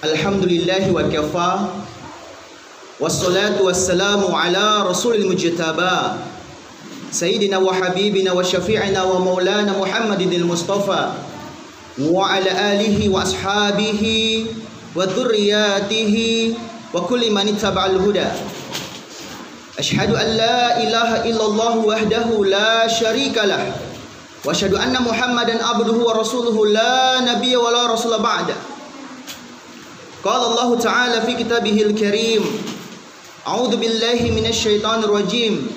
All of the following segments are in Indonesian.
Alhamdulillahi wa kafa. Wassalatu wassalamu ala rasulil mujtaba Sayyidina wa habibina wa syafi'ina wa maulana Muhammadinil Mustafa wa ala alihi wa ashabihi wa dhurriyyatihi wa kulli man ittaba'al huda. Asyhadu an la ilaha illallah wahdahu la syarika lah wa asyhadu anna Muhammadan abduhu wa rasuluhu la nabiyya wa la rasula ba'da. Qala Allah ta'ala fi kitabihil karim, a'udzu billahi minasy syaithanir rajim.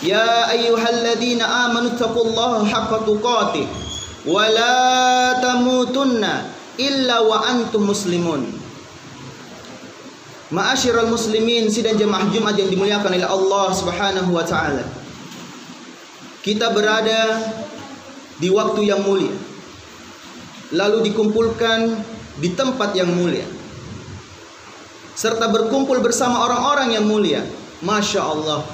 Ya ayyuhalladzina amanu taqullaha haqqa tuqatih wa la tamutunna illa wa antum muslimun. Ma'asyiral muslimin, sidang jemaah Jumat yang dimuliakan oleh Allah Subhanahu wa taala. Kita berada di waktu yang mulia, lalu dikumpulkan di tempat yang mulia, serta berkumpul bersama orang-orang yang mulia. Masya Allah,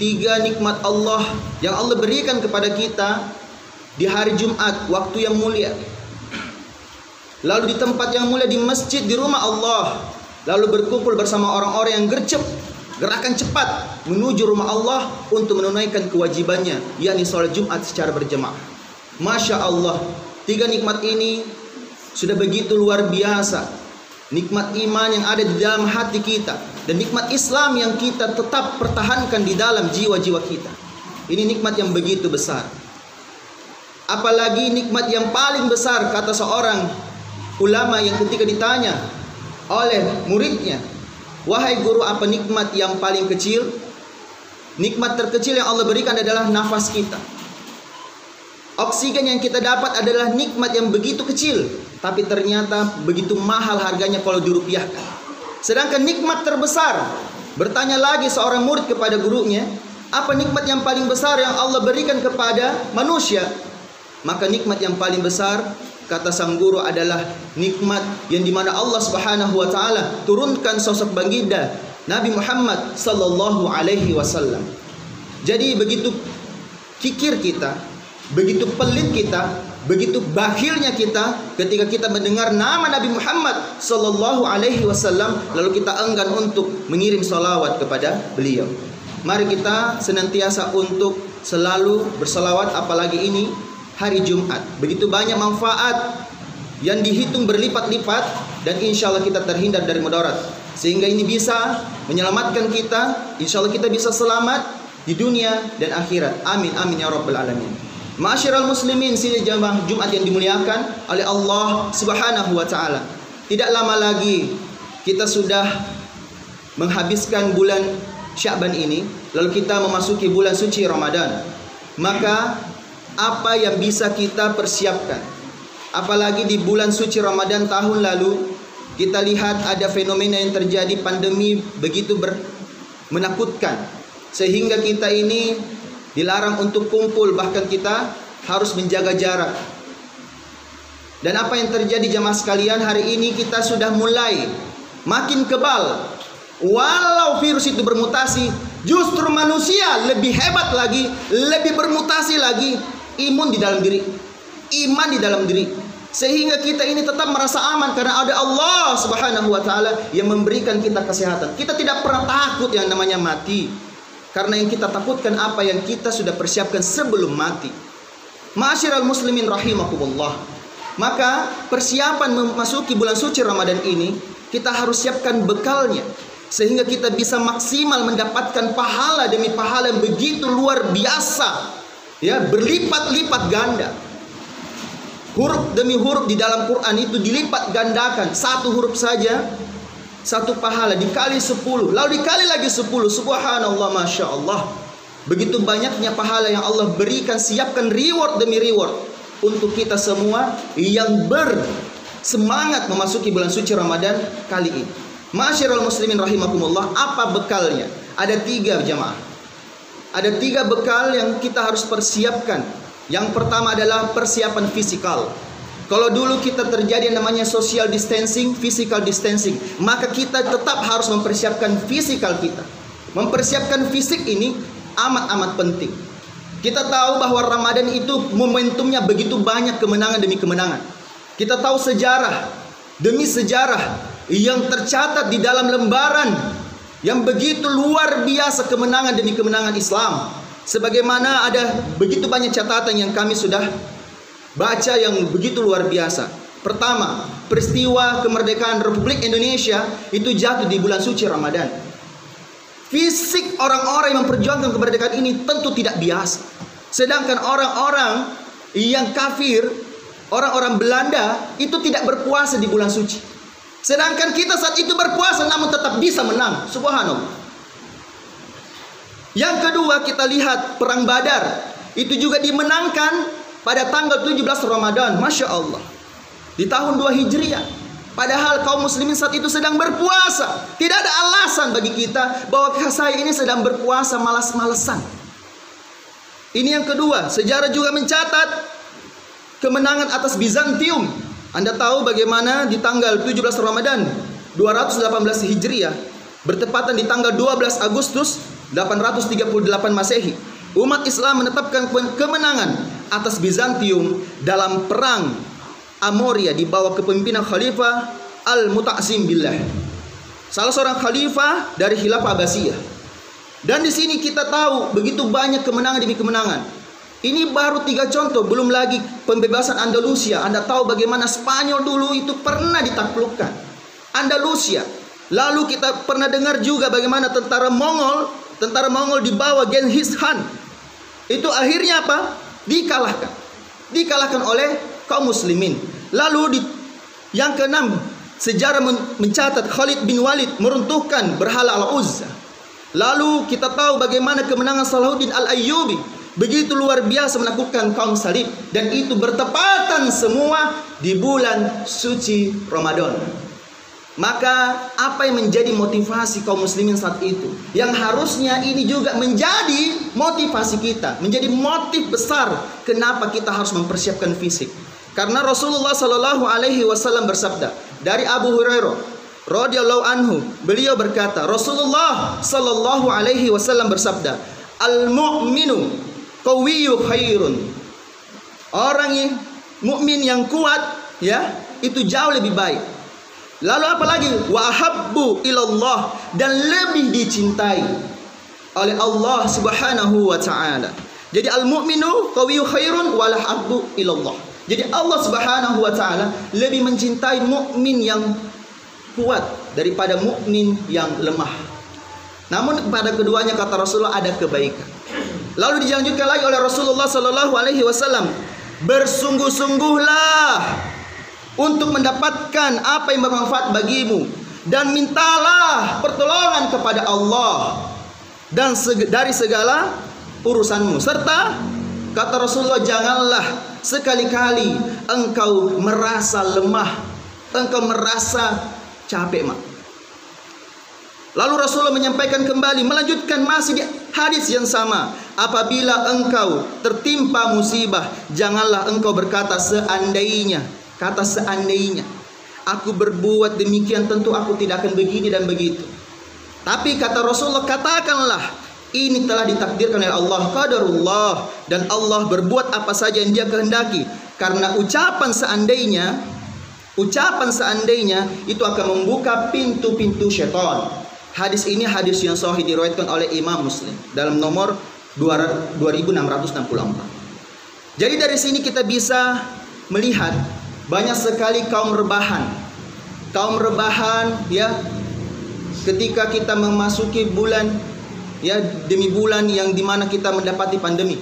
3 nikmat Allah yang Allah berikan kepada kita di hari Jumat, waktu yang mulia, lalu di tempat yang mulia, di masjid, di rumah Allah, lalu berkumpul bersama orang-orang yang gercep, gerakan cepat menuju rumah Allah untuk menunaikan kewajibannya, yakni sholat Jumat secara berjamaah. Masya Allah, 3 nikmat ini sudah begitu luar biasa. Nikmat iman yang ada di dalam hati kita dan nikmat Islam yang kita tetap pertahankan di dalam jiwa-jiwa kita. Ini nikmat yang begitu besar. Apalagi nikmat yang paling besar, kata seorang ulama yang ketika ditanya oleh muridnya, wahai guru, apa nikmat yang paling kecil? Nikmat terkecil yang Allah berikan adalah nafas kita. Oksigen yang kita dapat adalah nikmat yang begitu kecil, tapi ternyata begitu mahal harganya kalau dirupiahkan. Sedangkan nikmat terbesar, bertanya lagi seorang murid kepada gurunya, apa nikmat yang paling besar yang Allah berikan kepada manusia? Maka nikmat yang paling besar, kata sang guru, adalah nikmat yang dimana Allah Subhanahu wa taala turunkan sosok baginda Nabi Muhammad sallallahu alaihi wasallam. Jadi begitu kikir kita, begitu pelit kita, begitu bakhilnya kita ketika kita mendengar nama Nabi Muhammad sallallahu alaihi wasallam, lalu kita enggan untuk mengirim salawat kepada beliau. Mari kita senantiasa untuk selalu bersalawat, apalagi ini hari Jumat. Begitu banyak manfaat yang dihitung berlipat-lipat, dan insya Allah kita terhindar dari mudarat, sehingga ini bisa menyelamatkan kita. Insya Allah kita bisa selamat di dunia dan akhirat. Amin amin ya rabbal alamin. Ma'asyiral muslimin, sidang jamaah Jumat yang dimuliakan oleh Allah Subhanahu wa taala. Tidak lama lagi kita sudah menghabiskan bulan Sya'ban ini, lalu kita memasuki bulan suci Ramadan. Maka apa yang bisa kita persiapkan? Apalagi di bulan suci Ramadan tahun lalu, kita lihat ada fenomena yang terjadi, pandemi begitu menakutkan, sehingga kita ini dilarang untuk kumpul, bahkan kita harus menjaga jarak. Dan apa yang terjadi jamaah sekalian, hari ini kita sudah mulai makin kebal. Walau virus itu bermutasi, justru manusia lebih hebat lagi, lebih bermutasi lagi, imun di dalam diri, iman di dalam diri, sehingga kita ini tetap merasa aman karena ada Allah Subhanahu wa taala yang memberikan kita kesehatan. Kita tidak pernah takut yang namanya mati, karena yang kita takutkan apa yang kita sudah persiapkan sebelum mati. Ma'asyiral muslimin rahimakumullah. Maka persiapan memasuki bulan suci Ramadan ini, kita harus siapkan bekalnya, sehingga kita bisa maksimal mendapatkan pahala demi pahala yang begitu luar biasa, ya, berlipat-lipat ganda. Huruf demi huruf di dalam Quran itu dilipat gandakan. Satu huruf saja, satu pahala dikali 10, lalu dikali lagi 10. Subhanallah, Masya Allah. Begitu banyaknya pahala yang Allah berikan, siapkan reward demi reward untuk kita semua yang bersemangat memasuki bulan suci Ramadan kali ini. Ma'asyiral muslimin rahimakumullah, apa bekalnya? Ada 3 jamaah. Ada 3 bekal yang kita harus persiapkan. Yang pertama adalah persiapan fisikal. Kalau dulu kita terjadi yang namanya social distancing, physical distancing, maka kita tetap harus mempersiapkan fisikal kita. Mempersiapkan fisik ini amat-amat penting. Kita tahu bahwa Ramadan itu momentumnya begitu banyak kemenangan demi kemenangan. Kita tahu sejarah demi sejarah yang tercatat di dalam lembaran yang begitu luar biasa, kemenangan demi kemenangan Islam. Sebagaimana ada begitu banyak catatan yang kami sudah baca yang begitu luar biasa. Pertama, peristiwa kemerdekaan Republik Indonesia itu jatuh di bulan suci Ramadan. Fisik orang-orang yang memperjuangkan kemerdekaan ini tentu tidak biasa. Sedangkan orang-orang yang kafir, orang-orang Belanda itu tidak berpuasa di bulan suci. Sedangkan kita saat itu berpuasa namun tetap bisa menang. Subhanallah. Yang kedua, kita lihat perang Badar. Itu juga dimenangkan pada tanggal 17 Ramadan. Masya Allah. Di tahun 2 Hijriah. Padahal kaum muslimin saat itu sedang berpuasa. Tidak ada alasan bagi kita bahwa saya ini sedang berpuasa malas-malesan. Ini yang kedua. Sejarah juga mencatat kemenangan atas Bizantium. Anda tahu bagaimana di tanggal 17 Ramadan 218 Hijriah, bertepatan di tanggal 12 Agustus 838 Masehi, umat Islam menetapkan kemenangan atas Bizantium dalam perang Amoria di bawah kepemimpinan Khalifah Al-Muta'sim Billah, salah seorang khalifah dari Khilafah Abbasiyah. Dan di sini kita tahu begitu banyak kemenangan demi kemenangan. Ini baru 3 contoh, belum lagi pembebasan Andalusia. Anda tahu bagaimana Spanyol dulu itu pernah ditaklukkan Andalusia. Lalu kita pernah dengar juga bagaimana tentara Mongol di bawah Genghis Khan itu akhirnya apa? Dikalahkan oleh kaum muslimin. Lalu yang keenam, sejarah mencatat Khalid bin Walid meruntuhkan berhala Al-Uzza. Lalu kita tahu bagaimana kemenangan Salahuddin Al-Ayyubi begitu luar biasa menaklukkan kaum salib, dan itu bertepatan semua di bulan suci Ramadan. Maka apa yang menjadi motivasi kaum muslimin saat itu? Yang harusnya ini juga menjadi motivasi kita, menjadi motif besar kenapa kita harus mempersiapkan fisik. Karena Rasulullah Shallallahu Alaihi Wasallam bersabda dari Abu Hurairah radhiyallahu anhu, beliau berkata, Rasulullah Shallallahu Alaihi Wasallam bersabda, al-mu'minu qawiyyu khairun. Orang yang mukmin yang kuat, ya, itu jauh lebih baik. Lalu apalagi wa ahabbu ilallah, dan lebih dicintai oleh Allah Subhanahu wa taala. Jadi al-mu'minu qawiyyu khairun wa ahabbu ilallah. Jadi Allah Subhanahu wa taala lebih mencintai mukmin yang kuat daripada mukmin yang lemah. Namun pada keduanya kata Rasulullah ada kebaikan. Lalu dilanjutkan lagi oleh Rasulullah sallallahu alaihi wasallam, bersungguh-sungguhlah untuk mendapatkan apa yang bermanfaat bagimu, dan mintalah pertolongan kepada Allah dan dari segala urusanmu. Serta kata Rasulullah, janganlah sekali-kali engkau merasa lemah, engkau merasa capek, mak. Lalu Rasulullah menyampaikan kembali, melanjutkan masih di hadis yang sama, apabila engkau tertimpa musibah, janganlah engkau berkata seandainya. Kata seandainya aku berbuat demikian, tentu aku tidak akan begini dan begitu. Tapi kata Rasulullah, katakanlah ini telah ditakdirkan oleh Allah, qadarullah, dan Allah berbuat apa saja yang Dia kehendaki. Karena ucapan seandainya itu akan membuka pintu-pintu syaitan. Hadis ini hadis yang sahih, diriwayatkan oleh Imam Muslim dalam nomor 2664. Jadi dari sini kita bisa melihat banyak sekali kaum rebahan, ya, ketika kita memasuki bulan, ya, demi bulan yang dimana kita mendapati pandemi,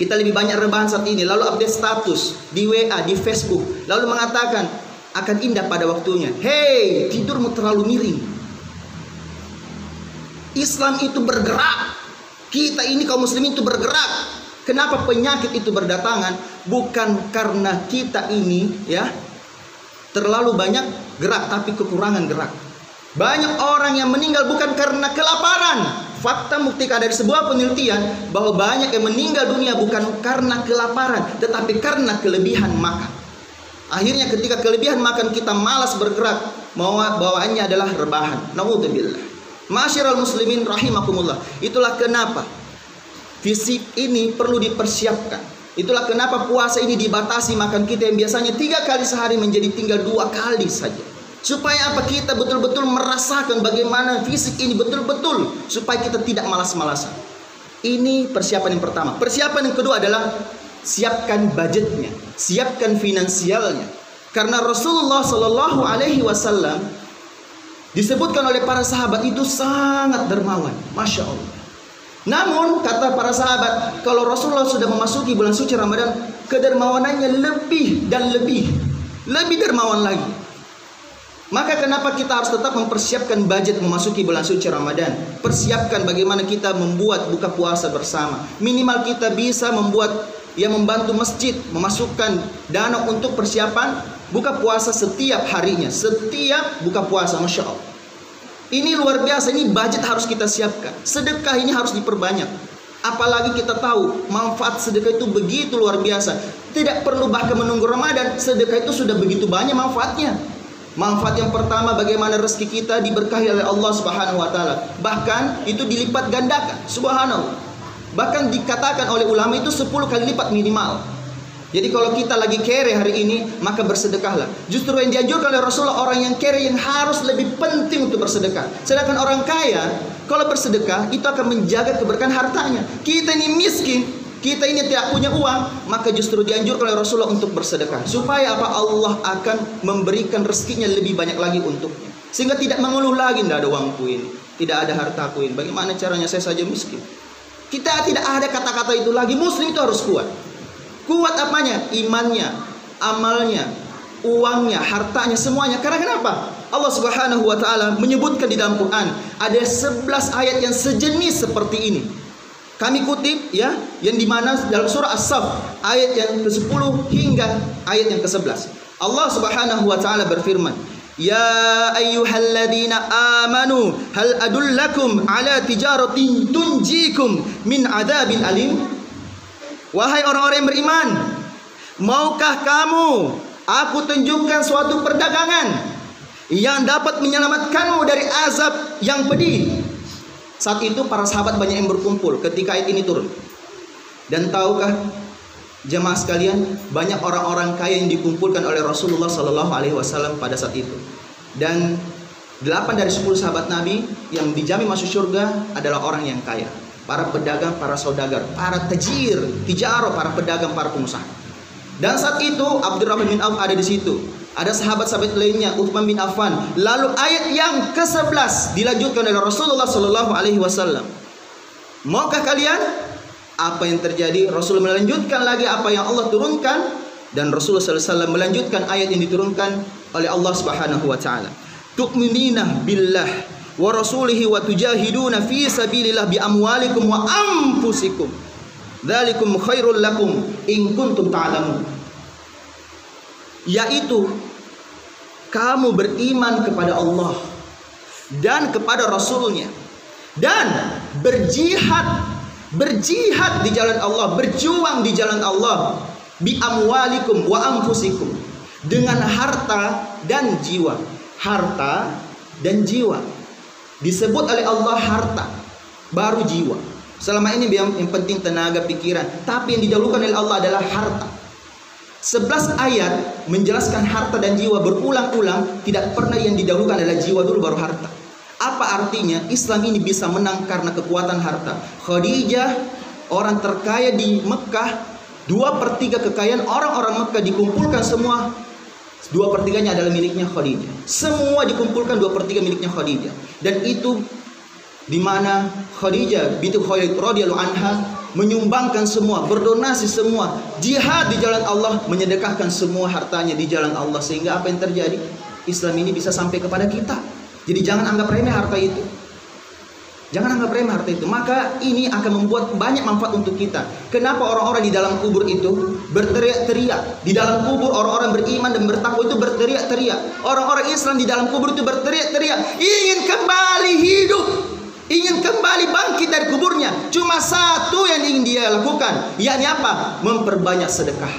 kita lebih banyak rebahan saat ini. Lalu update status di WA, di Facebook, lalu mengatakan akan indah pada waktunya. Hei, tidurmu terlalu miring. Islam itu bergerak. Kita ini kaum muslimin itu bergerak. Kenapa penyakit itu berdatangan? Bukan karena kita ini, ya, terlalu banyak gerak, tapi kekurangan gerak. Banyak orang yang meninggal bukan karena kelaparan. Fakta membuktikan dari sebuah penelitian bahwa banyak yang meninggal dunia bukan karena kelaparan, tetapi karena kelebihan makan. Akhirnya ketika kelebihan makan kita malas bergerak, bawaannya adalah rebahan. Naudzubillah. Ma'asyiral muslimin rahimakumullah. Itulah kenapa fisik ini perlu dipersiapkan. Itulah kenapa puasa ini dibatasi makan kita yang biasanya 3 kali sehari menjadi tinggal 2 kali saja. Supaya apa? Kita betul-betul merasakan bagaimana fisik ini betul-betul, supaya kita tidak malas-malasan. Ini persiapan yang pertama. Persiapan yang kedua adalah siapkan budgetnya, siapkan finansialnya. Karena Rasulullah Shallallahu Alaihi Wasallam disebutkan oleh para sahabat itu sangat dermawan, masya Allah. Namun kata para sahabat, kalau Rasulullah sudah memasuki bulan suci Ramadan, kedermawanannya lebih dan lebih dermawan lagi. Maka kenapa kita harus tetap mempersiapkan budget memasuki bulan suci Ramadan? Persiapkan bagaimana kita membuat buka puasa bersama. Minimal kita bisa membuat, membantu masjid memasukkan dana untuk persiapan buka puasa setiap harinya, setiap buka puasa, masya Allah. Ini luar biasa, ini budget harus kita siapkan. Sedekah ini harus diperbanyak. Apalagi kita tahu manfaat sedekah itu begitu luar biasa. Tidak perlu bahkan menunggu Ramadan, sedekah itu sudah begitu banyak manfaatnya. Manfaat yang pertama, bagaimana rezeki kita diberkahi oleh Allah Subhanahu wa taala. Bahkan itu dilipat gandakan, subhanallah. Bahkan dikatakan oleh ulama itu 10 kali lipat minimal. Jadi kalau kita lagi kere hari ini, maka bersedekahlah. Justru yang dianjurkan oleh Rasulullah, orang yang kere yang harus lebih penting untuk bersedekah. Sedangkan orang kaya, kalau bersedekah itu akan menjaga keberkahan hartanya. Kita ini miskin, kita ini tidak punya uang, maka justru dianjurkan oleh Rasulullah untuk bersedekah. Supaya apa? Allah akan memberikan rezekinya lebih banyak lagi untuknya. Sehingga tidak mengeluh lagi, tidak ada uangku ini, tidak ada hartaku ini. Bagaimana caranya, saya saja miskin. Kita tidak ada kata-kata itu lagi. Muslim itu harus kuat. Kuat apanya? Imannya, amalnya, uangnya, hartanya, semuanya. Karena kenapa? Allah Subhanahu wa taala menyebutkan di dalam Quran ada 11 ayat yang sejenis seperti ini. Kami kutip ya, yang dimana dalam surah As-Saff ayat yang ke-10 hingga ayat yang ke-11. Allah Subhanahu wa taala berfirman, "Ya ayyuhalladzina amanu hal adullakum ala tijaratin tunjikum min adzabin alim." Wahai orang-orang yang beriman, maukah kamu aku tunjukkan suatu perdagangan yang dapat menyelamatkanmu dari azab yang pedih? Saat itu para sahabat banyak yang berkumpul ketika ayat ini turun. Dan tahukah jemaah sekalian, banyak orang-orang kaya yang dikumpulkan oleh Rasulullah Sallallahu Alaihi Wasallam pada saat itu. Dan 8 dari 10 sahabat Nabi yang dijamin masuk surga adalah orang yang kaya. Para pedagang, para saudagar, para tajir, tijaro, para pedagang, para pengusaha. Dan saat itu Abdurrahman bin Auf ada di situ. Ada sahabat-sahabat lainnya, Uthman bin Affan. Lalu ayat yang ke-11 dilanjutkan oleh Rasulullah Sallallahu Alaihi Wasallam. Maukah kalian? Apa yang terjadi? Rasul melanjutkan lagi apa yang Allah turunkan, dan Rasulullah Sallallahu Alaihi Wasallam melanjutkan ayat yang diturunkan oleh Allah Subhanahu Wa Taala. Tu'minina billah wa rasulihi wa tujahiduna fi sabilillah bi amwalikum wa anfusikum. Dzalikum khairul lakum in kuntum ta'lamun. Yaitu kamu beriman kepada Allah dan kepada Rasulnya, dan berjihad di jalan Allah, berjuang di jalan Allah, bi amwalikum wa anfusikum, dengan harta dan jiwa. Harta dan jiwa disebut oleh Allah harta, baru jiwa. Selama ini yang penting tenaga, pikiran, tapi yang didahulukan oleh Allah adalah harta. 11 ayat menjelaskan harta dan jiwa berulang-ulang, tidak pernah yang didahulukan adalah jiwa dulu baru harta. Apa artinya? Islam ini bisa menang karena kekuatan harta. Khadijah, orang terkaya di Mekah, 2/3 kekayaan orang-orang Mekah dikumpulkan semua, 2/3-nya adalah miliknya Khadijah. Semua dikumpulkan 2/3 miliknya Khadijah. Dan itu di mana Khadijah binti Khuwailid radhiyallahu anha menyumbangkan semua, berdonasi semua, jihad di jalan Allah, menyedekahkan semua hartanya di jalan Allah. Sehingga apa yang terjadi? Islam ini bisa sampai kepada kita. Jadi jangan anggap remeh harta itu. Jangan anggap remeh harta itu. Maka ini akan membuat banyak manfaat untuk kita. Kenapa orang-orang di dalam kubur itu berteriak-teriak? Di dalam kubur orang-orang beriman dan bertakwa itu berteriak-teriak. Orang-orang Islam di dalam kubur itu berteriak-teriak, ingin kembali hidup, ingin kembali bangkit dari kuburnya. Cuma satu yang ingin dia lakukan, yakni apa? Memperbanyak sedekah.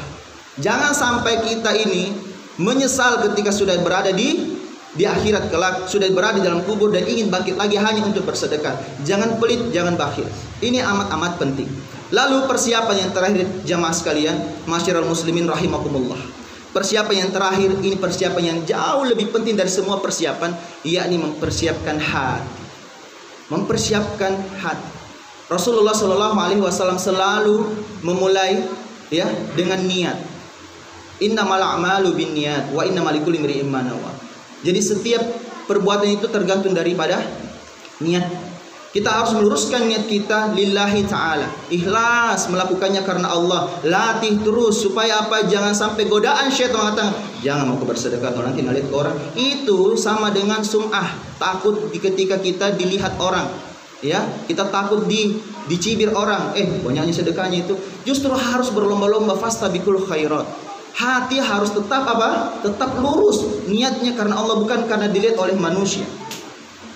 Jangan sampai kita ini menyesal ketika sudah berada di akhirat kelak, sudah berada di dalam kubur dan ingin bangkit lagi hanya untuk bersedekah. Jangan pelit, jangan bakhil. Ini amat-amat penting. Lalu persiapan yang terakhir jamaah sekalian, masyiral muslimin rahimakumullah. persiapan yang terakhir, ini persiapan yang jauh lebih penting dari semua persiapan, yakni mempersiapkan hati. Mempersiapkan hati. Rasulullah Shallallahu Alaihi Wasallam selalu memulai ya dengan niat. Innamal a'malu binniyat wa innamal likulli imri'in ma nawa. Jadi setiap perbuatan itu tergantung daripada niat. Kita harus meluruskan niat kita lillahi ta'ala, ikhlas melakukannya karena Allah. Latih terus supaya apa? Jangan sampai godaan syaitan datang. Jangan mau bersedekah atau nanti ngeliat orang. Itu sama dengan sum'ah, takut ketika kita dilihat orang. Ya, kita takut dicibir orang. Banyaknya sedekahnya itu. Justru harus berlomba-lomba fastabiqul khairat. Hati harus tetap apa? Tetap lurus niatnya karena Allah, bukan karena dilihat oleh manusia.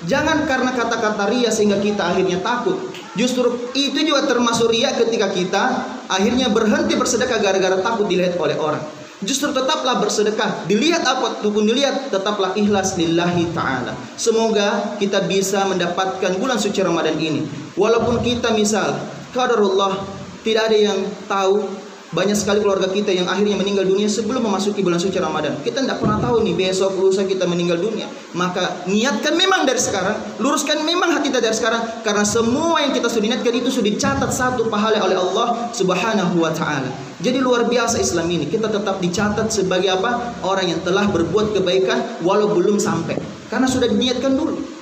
Jangan karena kata-kata ria sehingga kita akhirnya takut. Justru itu juga termasuk ria ketika kita akhirnya berhenti bersedekah gara-gara takut dilihat oleh orang. Justru tetaplah bersedekah, dilihat apapun dilihat, tetaplah ikhlas lillahi ta'ala. Semoga kita bisa mendapatkan bulan suci Ramadan ini. Walaupun kita misal qadarullah tidak ada yang tahu. Banyak sekali keluarga kita yang akhirnya meninggal dunia sebelum memasuki bulan suci Ramadan. Kita tidak pernah tahu nih besok lusa kita meninggal dunia. Maka niatkan memang dari sekarang, luruskan memang hati kita dari sekarang, karena semua yang kita sudah niatkan itu sudah dicatat satu pahala oleh Allah Subhanahu wa taala. Jadi luar biasa Islam ini. Kita tetap dicatat sebagai apa? Orang yang telah berbuat kebaikan walau belum sampai. Karena sudah diniatkan dulu.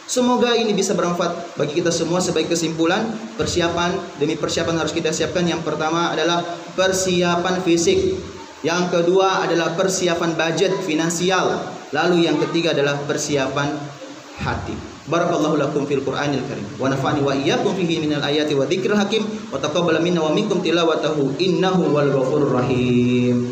Semoga ini bisa bermanfaat bagi kita semua. Sebagai kesimpulan, persiapan demi persiapan harus kita siapkan. Yang pertama adalah persiapan fisik. Yang kedua adalah persiapan budget finansial. Lalu yang ketiga adalah persiapan hati. Barakallahu lakum fil Qur'anil Karim wa nafa'ani wa iyyakum fihi minal ayati wa dzikril hakim wa taqabbal minna wa minkum tilawatahu innahu wal ghafurur rahim.